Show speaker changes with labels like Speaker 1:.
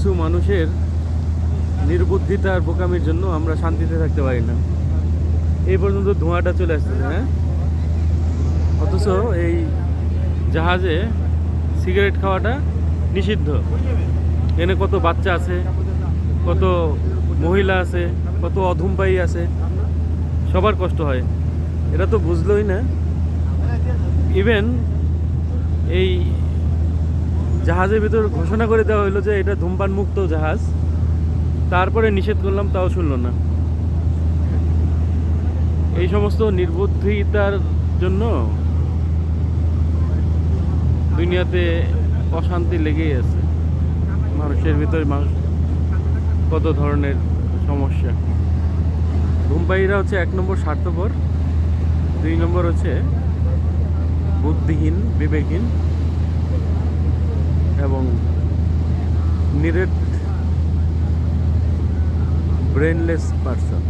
Speaker 1: কিছু মানুষের নির্বুদ্ধিতা আর বোকামির জন্য আমরা শান্তিতে থাকতে পারি না। এই পর্যন্ত ধোঁয়াটা চলে আসতেছে, হ্যাঁ, অথচ এই জাহাজে সিগারেট খাওয়াটা নিষিদ্ধ। এনে কত বাচ্চা আছে, কত মহিলা আছে, কত অধূমপায়ী আছে, সবার কষ্ট হয়। এটা তো বুঝলোই না। ইভেন এই জাহাজের ভিতর ঘোষণা করে দেওয়া হলো যে এটা ধূমপান মুক্ত জাহাজ, তারপরে নিষেধ করলাম তাও শুনলো না। এই সমস্ত নির্বুদ্ধিতার জন্য দুনিয়াতে অশান্তি লেগেই আছে। মানুষের ভিতরে মানুষ কত ধরনের সমস্যা। ধূমপায়ীরা হচ্ছে 1 নম্বর স্বার্থপর, 2 নম্বর হচ্ছে বুদ্ধিহীন, বিবেকহীন এবং নিরেট ব্রেনলেস পারসন।